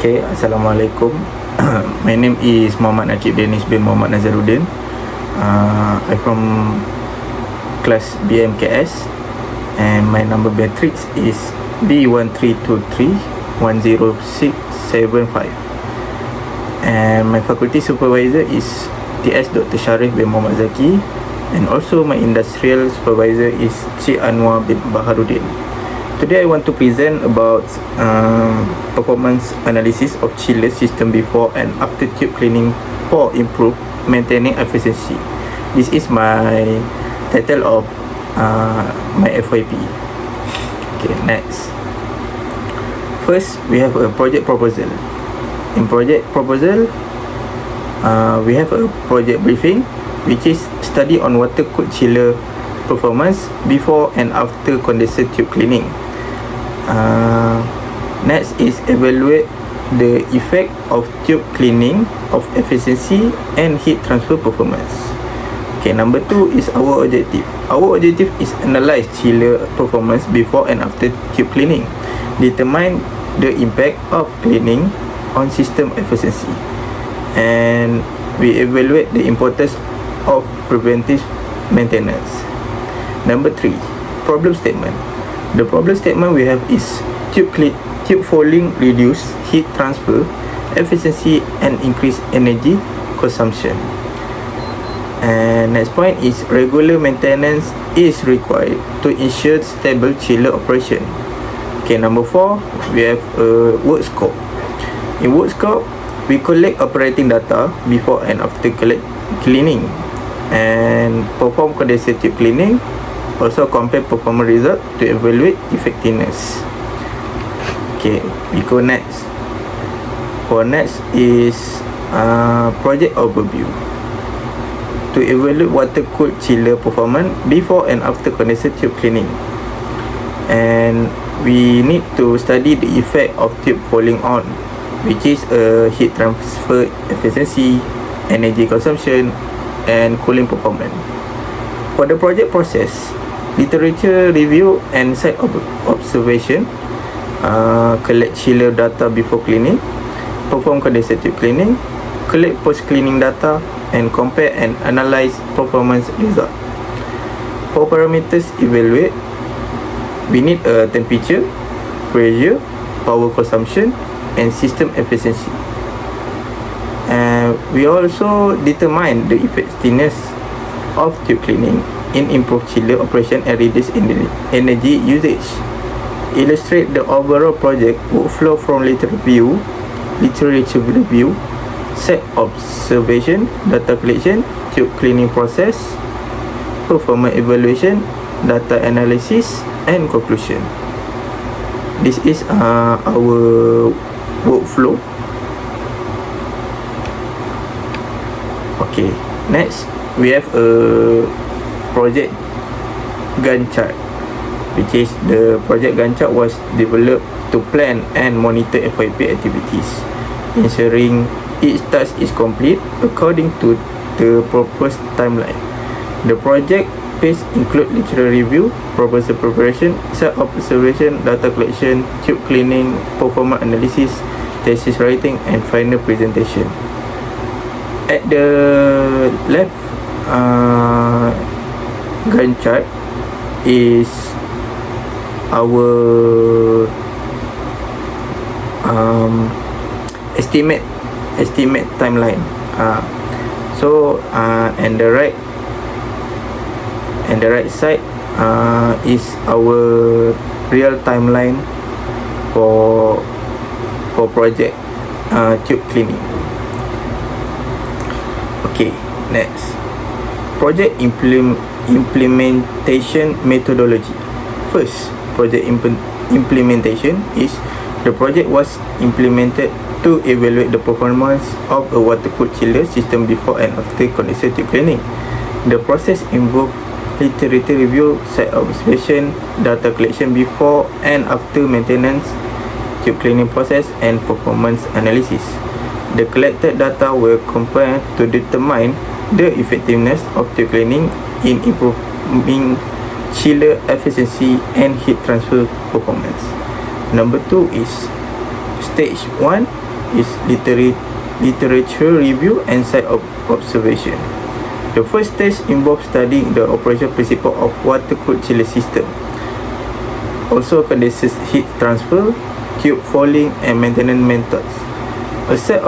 Okay, Assalamualaikum. My name is Muhammad Nakib Danish bin Muhammad Nazaruddin. I'm from class BMKS and my number matrix is B13231067 and my faculty supervisor is TS Dr. Sharif bin Muhammad Zaki, and also my industrial supervisor is Cik Anwar bin Baharuddin. Today I want to present about performance analysis of chiller system before and after tube cleaning for improved maintaining efficiency. This is my title of my FYP. Okay, next. First, we have a project proposal. In project proposal, we have a project briefing, which is study on water cooled chiller performance before and after condenser tube cleaning. Next is evaluate the effect of tube cleaning of efficiency and heat transfer performance. Okay, number 2 is our objective. Our objective is analyze chiller performance before and after tube cleaning, determine the impact of cleaning on system efficiency, and we evaluate the importance of preventive maintenance. Number 3, problem statement. The problem statement we have is tube fouling reduce heat transfer efficiency and increase energy consumption. And next point is regular maintenance is required to ensure stable chiller operation. Okay, number 4, we have a work scope. In work scope, we collect operating data before and after cleaning and perform condenser tube cleaning. Also compare performance result to evaluate effectiveness. Okay, we go next. For next is project overview. To evaluate water cooled chiller performance before and after condenser tube cleaning, and we need to study the effect of tube falling on, which is heat transfer efficiency, energy consumption, and cooling performance. For the project process, literature review and site observation, collect chiller data before cleaning, perform condenser tube cleaning, collect post-cleaning data, and compare and analyze performance result. For parameters evaluate, we need a temperature, pressure, power consumption, and system efficiency. And we also determine the effectiveness of tube cleaning in improved chiller operation and reduce energy usage. Illustrate the overall project workflow from literature review, site observation, data collection, tube cleaning process, performance evaluation, data analysis, and conclusion. This is our workflow. Okay, next we have a project Gantt chart, which is the project Gantt chart was developed to plan and monitor FYP activities, ensuring each task is complete according to the proposed timeline. The project phase include literature review, proposal preparation, site observation, data collection, tube cleaning, performance analysis, thesis writing, and final presentation. At the left Gantt chart is our estimate timeline. And the right side is our real timeline for project tube cleaning. Okay, next, project implementation methodology. First, project implementation is the project was implemented to evaluate the performance of a water cooled chiller system before and after condenser tube cleaning. The process involved literature review, site observation, data collection before and after maintenance, tube cleaning process, and performance analysis. The collected data were compared to determine the effectiveness of tube cleaning in improving chiller efficiency and heat transfer performance. Number 2 is Stage 1 is literature review and site observation. The first stage involves studying the operation principle of water-cooled chiller system, also condenser heat transfer, tube fouling, and maintenance methods. A site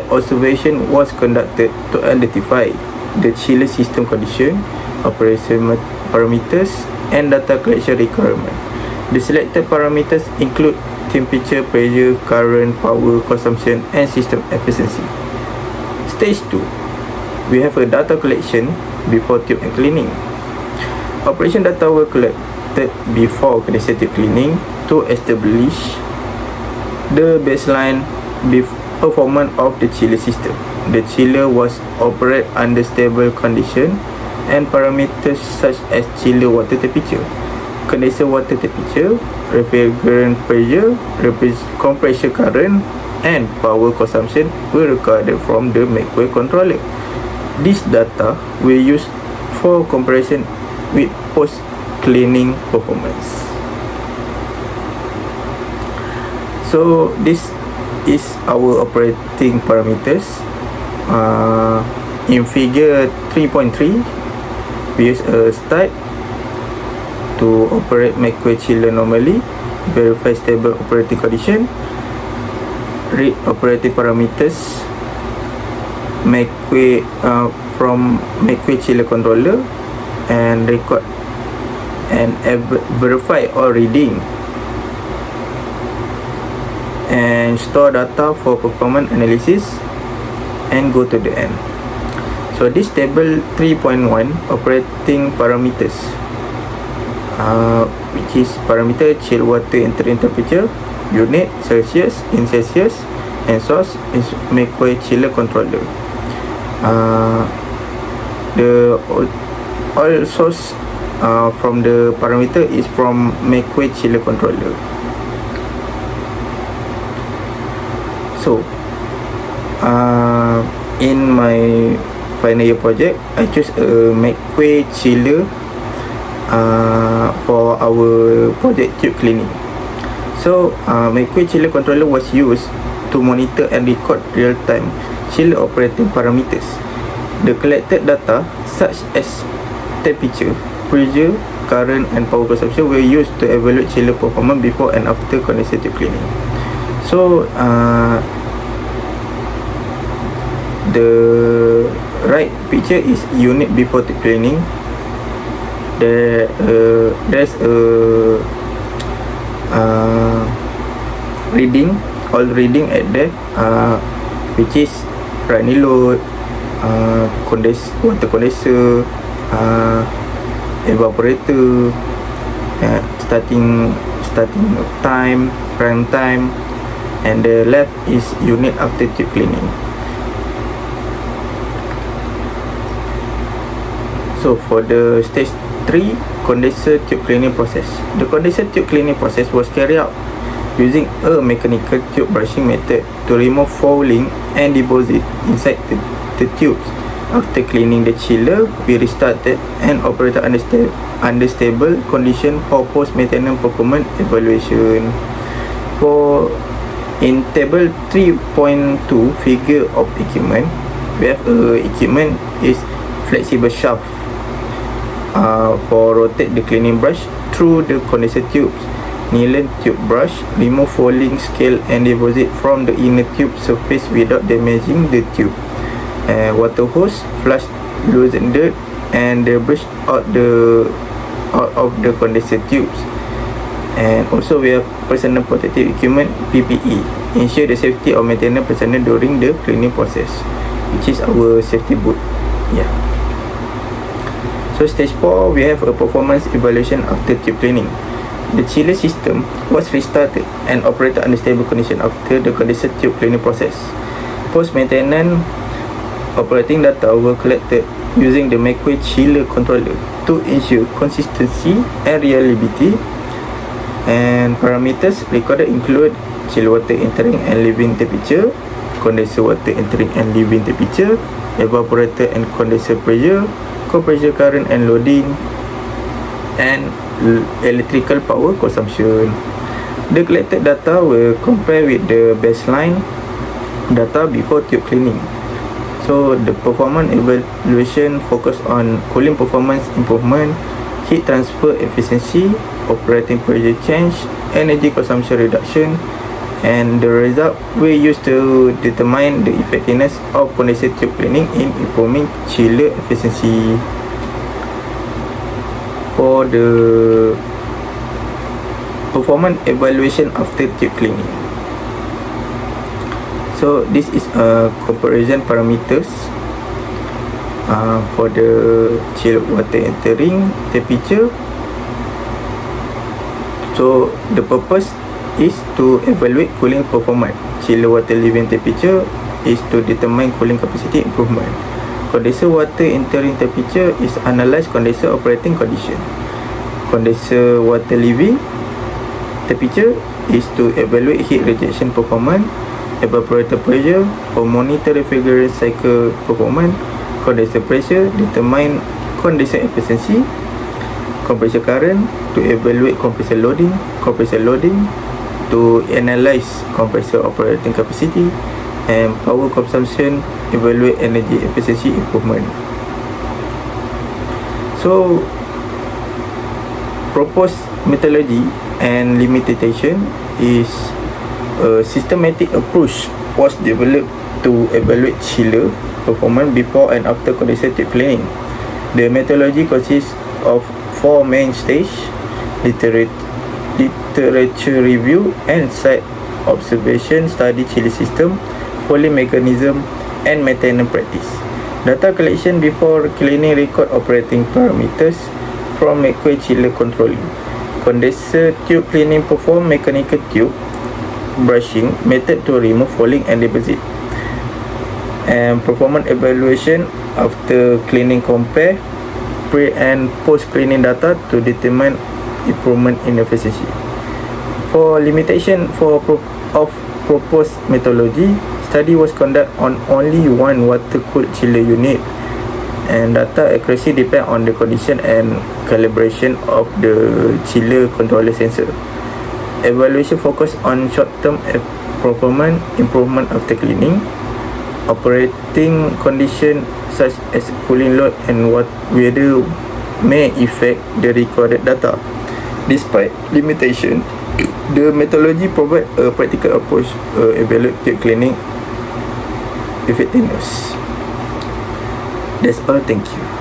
observation was conducted to identify the chiller system condition, operation parameters, and data collection requirement. The selected parameters include temperature, pressure, current, power consumption, and system efficiency. Stage 2, we have a data collection before tube and cleaning. Operation data were collected before condenser tube cleaning to establish the baseline performance of the chiller system. The chiller was operated under stable condition, and parameters such as chiller water temperature, condenser water temperature, refrigerant pressure, compressor current, and power consumption were recorded from the microcontroller. This data were used for comparison with post-cleaning performance. So this is our operating parameters. In figure 3.3, we use a start to operate microwave chiller normally, verify stable operating condition, read operating parameters from microwave chiller controller, and record and verify all reading, and store data for performance analysis, and go to the end. So this table 3.1 operating parameters, which is parameter chill water entering temperature, unit Celsius in Celsius, and source is microwave chiller controller. The all source from the parameter is from microwave chiller controller. So in my final year project, I choose a microwave chiller for our project tube cleaning. So microwave chiller controller was used to monitor and record real-time chiller operating parameters. The collected data such as temperature, pressure, current, and power consumption were used to evaluate chiller performance before and after condenser tube cleaning. So the right picture is unit before tube cleaning. There's a reading, all reading at there, which is running load, water condenser, evaporator, starting time, prime time, and the left is unit after tube cleaning. So for the stage 3, condenser tube cleaning process. The condenser tube cleaning process was carried out using a mechanical tube brushing method to remove fouling and deposit inside the tubes. After cleaning the chiller, we restarted and operated under stable condition for post-maintenance performance evaluation. In table 3.2 figure of equipment, we have equipment is flexible shaft for rotate the cleaning brush through the condenser tubes, nylon tube brush, remove fouling, scale, and deposit from the inner tube surface without damaging the tube, water hose, flush loosen dirt and the brush out of the condenser tubes. And also we have personal protective equipment, PPE, ensure the safety of maintenance personnel during the cleaning process, which is our safety boot. So stage 4, we have a performance evaluation after tube cleaning. The chiller system was restarted and operated under stable condition after the condenser tube cleaning process. Post-maintenance operating data were collected using the microwave chiller controller to ensure consistency and reliability. And parameters recorded include chill water entering and leaving temperature, condenser water entering and leaving temperature, evaporator and condenser pressure, compressor current and loading, and electrical power consumption. The collected data will compare with the baseline data before tube cleaning. So the performance evaluation focus on cooling performance improvement, heat transfer efficiency, operating pressure change, energy consumption reduction, and the result we used to determine the effectiveness of condenser tube cleaning in improving chiller efficiency. For the performance evaluation after tube cleaning, so this is a comparison parameters for the chilled water entering temperature. So the purpose is to evaluate cooling performance. Chilled water leaving temperature is to determine cooling capacity improvement. Condenser water entering temperature is analyze condenser operating condition. Condenser water leaving temperature is to evaluate heat rejection performance. Evaporator pressure for monitor refrigerant cycle performance. Condenser pressure determine condenser efficiency. Compressor current to evaluate compressor loading. Compressor loading to analyze compressor operating capacity. And power consumption evaluate energy efficiency improvement. So proposed methodology and limitation is a systematic approach was developed to evaluate chiller performance before and after condenser tube cleaning. The methodology consists of 4 main stages: literature review and site observation, study chiller system, cooling mechanism, and maintenance practice. Data collection before cleaning record operating parameters from microwave chiller controlling. Condenser tube cleaning perform mechanical tube brushing method to remove fouling and deposit. And performance evaluation after cleaning, compare pre and post cleaning data to determine improvement in efficiency. For limitation of proposed methodology, study was conducted on only one water cooled chiller unit, and data accuracy depend on the condition and calibration of the chiller controller sensor. Evaluation focus on short-term performance improvement after cleaning. Operating condition such as cooling load and weather may affect the recorded data. Despite limitation, the methodology provide a practical approach evaluate tube cleaning effectiveness. That's all. Thank you.